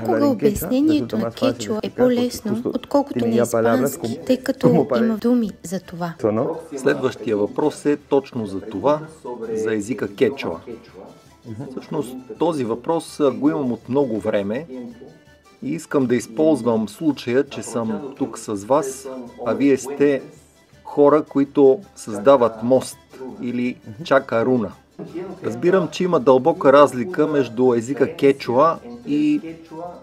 Понякога обяснението на кечуа е по-лесно, отколкото на испански, тъй като има думи за това. Следващия въпрос е точно за това, за езика кечуа. Всъщност този въпрос го имам от много време и искам да използвам случая, че съм тук с вас, а вие сте хора, които създават мост или чакаруна. Разбирам, че има дълбока разлика между езика кечуа и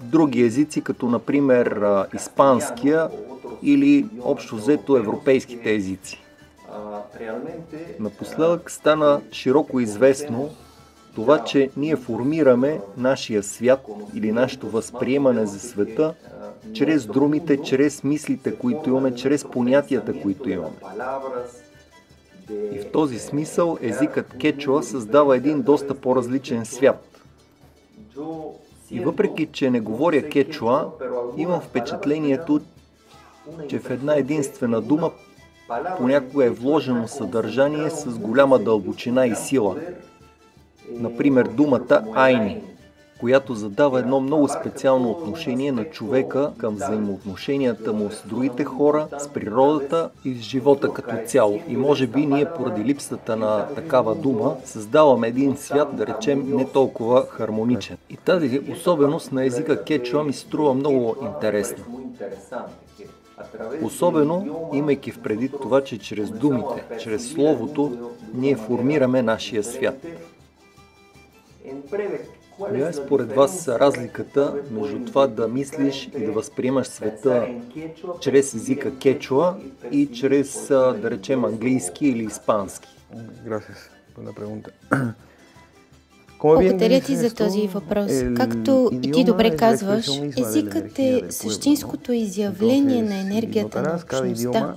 други езици, като например испанския или общо взето европейските езици. Напоследък стана широко известно това, че ние формираме нашия свят или нашето възприемане за света чрез думите, чрез мислите, които имаме, чрез понятията, които имаме. И в този смисъл езикът кечуа създава един доста по-различен свят. И въпреки, че не говоря кечуа, имам впечатлението, че в една единствена дума понякога е вложено съдържание с голяма дълбочина и сила. Например, думата айни, която задава едно много специално отношение на човека към взаимоотношенията му с другите хора, с природата и с живота като цяло. И може би ние поради липсата на такава дума създаваме един свят, да речем, не толкова хармоничен. И тази особеност на езика кечуа ми струва много интересна. Особено имайки в предвид това, че чрез думите, чрез словото, ние формираме нашия свят. Коя е според вас разликата между това да мислиш и да възприемаш света чрез езика кечуа и чрез, да речем, английски или испански? Благодаря ти за този въпрос. Както и ти добре казваш, езикът е същинското изявление на енергията на общността.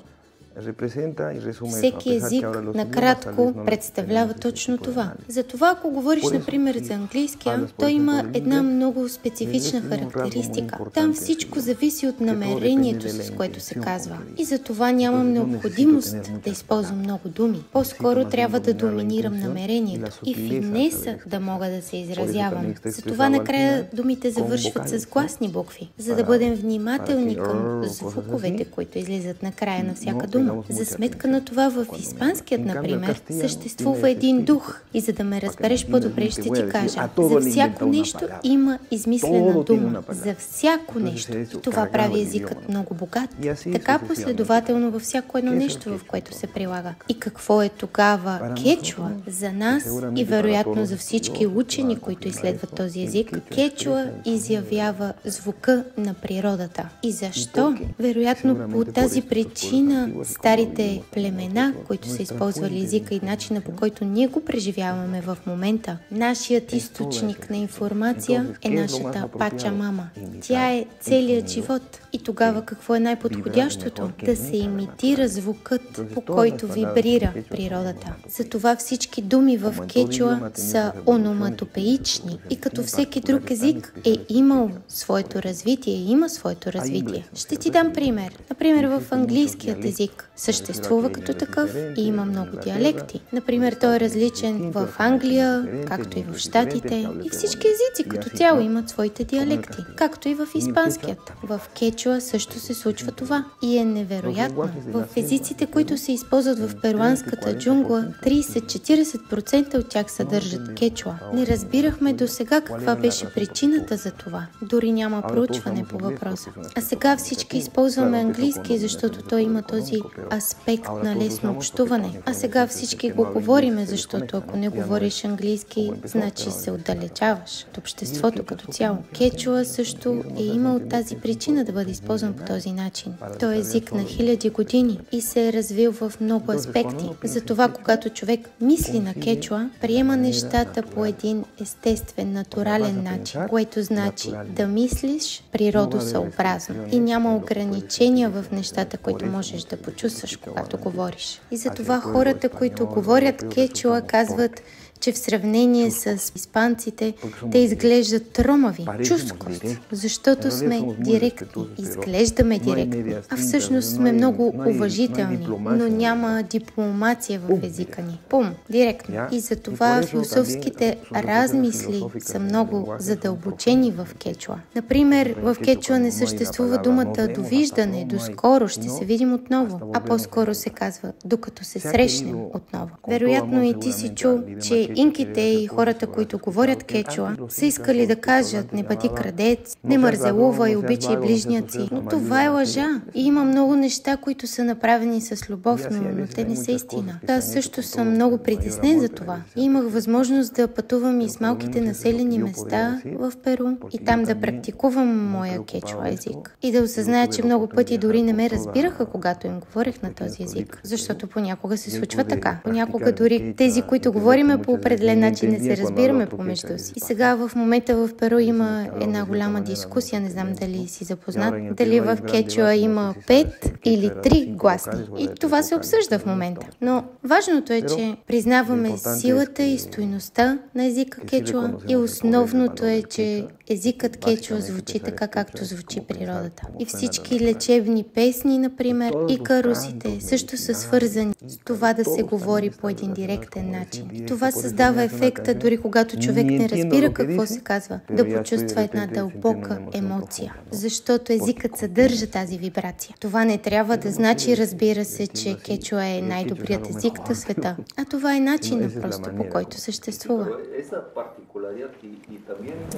Всеки език накратко представлява точно това. Затова, ако говориш, например, за английския, той има една много специфична характеристика. Там всичко зависи от намерението, с което се казва. И за това нямам необходимост да използвам много думи. По-скоро трябва да доминирам намерението и финеса да мога да се изразявам. Затова накрая думите завършват с гласни букви, за да бъдем внимателни към звуковете, които излизат накрая на всяка дума. За сметка на това в испанският, например, съществува един дух. И за да ме разбереш по-добре, ще ти кажа. За всяко нещо има измислена дума. За всяко нещо. И това прави езикът много богат. Така последователно във всяко едно нещо, в което се прилага. И какво е тогава кечуа за нас и вероятно за всички учени, които изследват този език? Кечуа изявява звука на природата. И защо? Вероятно по тази причина старите племена, които са използвали езика и начина, по който ние го преживяваме в момента. Нашият източник на информация е нашата пачамама. Тя е целият живот. И тогава какво е най-подходящото? Да се имитира звукът, по който вибрира природата. Затова всички думи в кечуа са ономатопеични и като всеки друг език е имал своето развитие и има своето развитие. Ще ти дам пример. Например, в английският език съществува като такъв и има много диалекти. Например, той е различен в Англия, както и в Щатите. И всички езици като цяло имат своите диалекти, както и в испанският. В кечуа също се случва това. И е невероятно. В езиците, които се използват в перуанската джунгла, 30-40% от тях съдържат кечуа. Не разбирахме до сега каква беше причината за това. Дори няма проучване по въпроса. А сега всички използваме английски, защото той има този аспект на лесно общуване. А сега всички го говориме, защото ако не говориш английски, значи се отдалечаваш от обществото като цяло. Кечуа също е имал тази причина да бъде използван по този начин. Той е език на хиляди години и се е развил в много аспекти. Затова, когато човек мисли на кечуа, приема нещата по един естествен, натурален начин, което значи да мислиш природосъобразно и няма ограничения в нещата, които можеш да почувстваш, когато говориш. И затова хората, които говорят кечуа, казват, че в сравнение с испанците те изглеждат тромави, чускости, защото сме директни, изглеждаме директни, а всъщност сме много уважителни, но няма дипломация в езика ни. Пум, директно. И затова философските размисли са много задълбочени в кечуа. Например, в кечуа не съществува думата довиждане, доскоро ще се видим отново, а по-скоро се казва докато се срещнем отново. Вероятно и ти си чул, че инките и хората, които говорят кечуа, са искали да кажат не бъди крадец, не мързелува и обичай ближният си. Но това е лъжа. И има много неща, които са направени с любов, но те не са истина. Аз също съм много притеснен за това. И имах възможност да пътувам и с малките населени места в Перу и там да практикувам моя кечуа език. И да осъзная, че много пъти дори не ме разбираха, когато им говорех на този език. Защото понякога се случва така. Понякога дори тези, които говориме по определен начин, не се разбираме помежду си. И сега в момента в Перу има една голяма дискусия, не знам дали си запознат, дали в кечуа има 5 или 3 гласни. И това се обсъжда в момента. Но важното е, че признаваме силата и стойността на езика кечуа и основното е, че езикът кечуа звучи така, както звучи природата. И всички лечебни песни, например, и карусите също са свързани с това да се говори по един директен начин. И това създава ефекта, дори когато човек не разбира какво се казва, да почувства една дълбока емоция. Защото езикът съдържа тази вибрация. Това не трябва да значи, разбира се, че кечуа е най-добрият език на света, а това е начинът просто, по който съществува.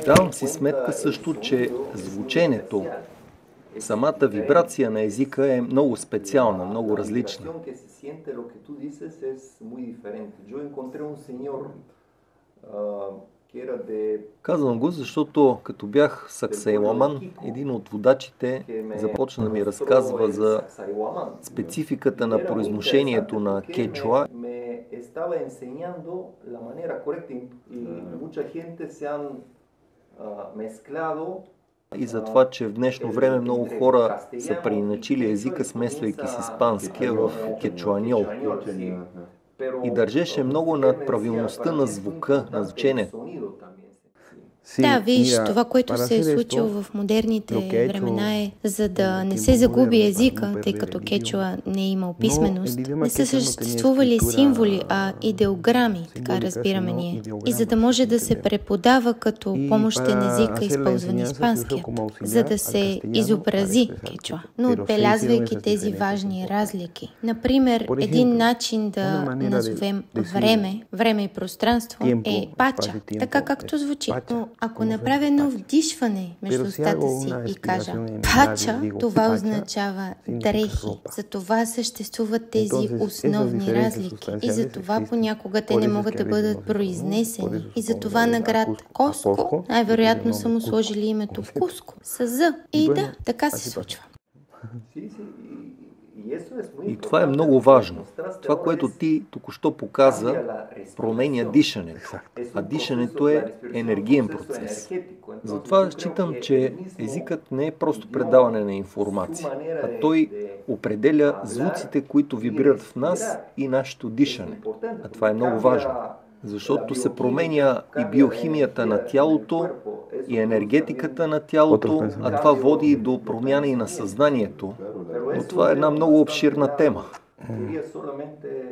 Давам си сметка също, че звученето, самата вибрация на езика е много специална, много различна. Казвам го, защото като бях саксайламан, един от водачите започна да ми разказва за спецификата на произношението на кечуа. И за това, че в днешно време много хора са преиначили езика, смесвайки с испанския в кечуаньол. И държеше много над правилността на звука, на звученето. Да, виж, това, което се е случило в модерните времена е, за да не се загуби езика, тъй като кечуа не е имал писменост, не са съществували символи, а идеограми, така разбираме ние. И за да може да се преподава като помощен език, използван испанският, за да се изобрази кечуа, но отбелязвайки тези важни разлики. Например, един начин да назовем време и пространство е пача, така както звучи. Но ако направя едно вдишване между устата си и кажа пача, това означава дрехи. За това съществуват тези основни разлики. И за това понякога те не могат да бъдат произнесени. И за това на град Коско най-вероятно са му сложили името Куско с З. И да, така се случва. И това е много важно. Това, което ти току-що показа, променя дишането. А дишането е енергиен процес. Затова считам, че езикът не е просто предаване на информация, а той определя звуците, които вибрират в нас и нашето дишане. А това е много важно. Защото се променя и биохимията на тялото, и енергетиката на тялото, а това води и до промяна и на съзнанието. Но това е една много обширна тема.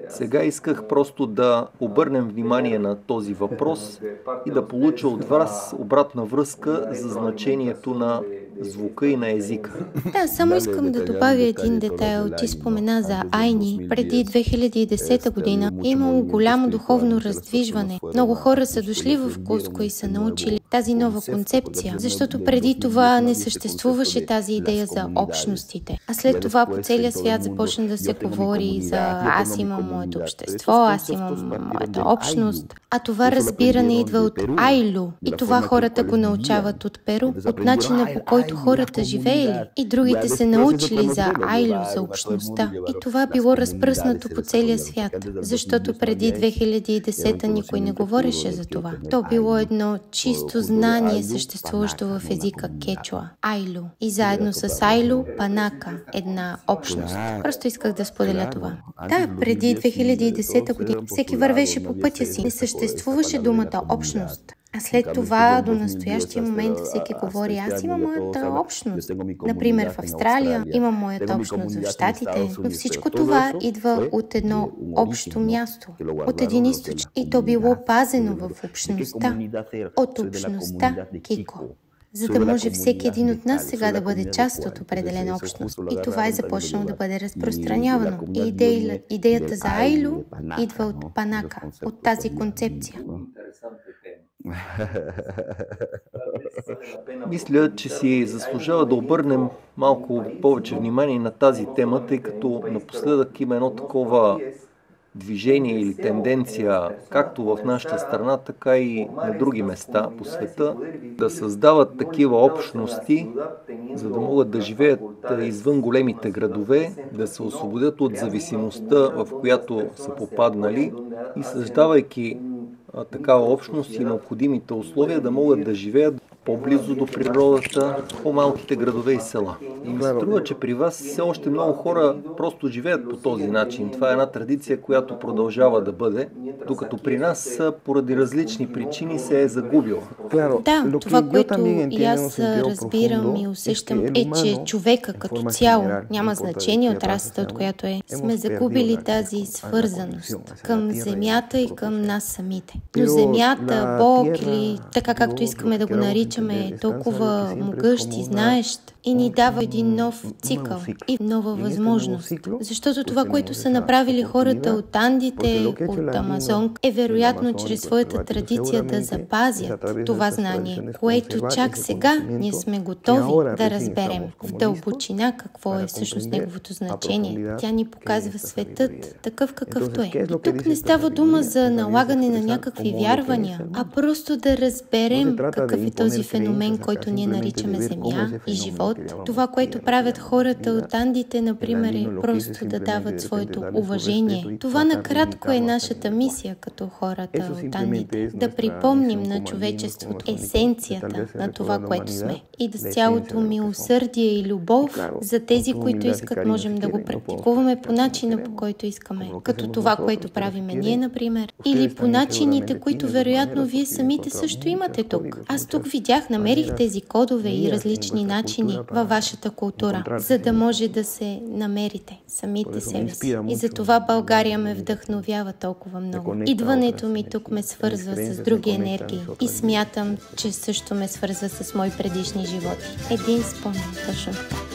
Сега исках просто да обърнем внимание на този въпрос и да получа от вас обратна връзка за значението на звука и на езика. Да, само искам да добавя един детайл. Ти спомена за Айни. Преди 2010 година е имало голямо духовно раздвижване. Много хора са дошли в Куско и са научили тази нова концепция, защото преди това не съществуваше тази идея за общностите. А след това по целия свят започна да се говори за аз имам моето общество, аз имам моята общност. А това разбиране идва от Айлу. И това хората го научават от Перу, от начина по който хората живеели. И другите се научили за Айлу, за общността. И това било разпръснато по целия свят. Защото преди 2010 никой не говореше за това. То било едно чисто знание, съществуващо в езика кечуа, айлу. И заедно с айлу, панака, една общност. Просто исках да споделя това. Да, преди 2010 година всеки вървеше по пътя си. Не съществуваше думата общност. А след това, до настоящия момент, всеки говори, аз имам моята общност. Например, в Австралия имам моята общност в Щатите, но всичко това идва от едно общо място, от един източник. И то било пазено в общността, от общността Кико. За да може всеки един от нас сега да бъде част от определена общност. И това е започнало да бъде разпространявано. И идеята за Айлу идва от Панака, от тази концепция. Мисля, че си заслужава да обърнем малко повече внимание на тази тема, тъй като напоследък има едно такова движение или тенденция, както в нашата страна, така и на други места по света, да създават такива общности, за да могат да живеят извън големите градове, да се освободят от зависимостта, в която са попаднали и създавайки такава общност и необходимите условия да могат да живеят по-близо до природата, по-малките градове и села. И ми се струва, че при вас все още много хора просто живеят по този начин. Това е една традиция, която продължава да бъде, докато при нас поради различни причини се е загубила. Да, това, което и аз разбирам и усещам е, че човека като цяло, няма значение от расата, от която е, сме загубили тази свързаност към земята и към нас самите. Но земята, Бог или така както искаме да го наричаме, е толкова могъщ и знаещ и ни дава един нов цикъл и нова възможност. Защото това, което са направили хората от Андите, от Амазон, е вероятно чрез своята традиция да запазят това знание, което чак сега ние сме готови да разберем в дълбочина какво е всъщност неговото значение. Тя ни показва светът такъв какъвто е. И тук не става дума за налагане на някакви вярвания, а просто да разберем какъв е този феномен, който ние наричаме земя и живот. Това, което правят хората от Андите, например, е просто да дават своето уважение. Това накратко е нашата мисия като хората от Андите. Да припомним на човечеството есенцията на това, което сме. И да с цялото милосърдие и любов за тези, които искат, можем да го практикуваме по начина, по който искаме. Като това, което правиме ние, например. Или по начините, които вероятно вие самите също имате тук. Аз тук видях, намерих тези кодове и различни начини във вашата култура, за да може да се намерите самите себе си. И за това България ме вдъхновява толкова много. Идването ми тук ме свързва с други енергии и смятам, че също ме свързва с мои предишни животи. Един спомен, точно така.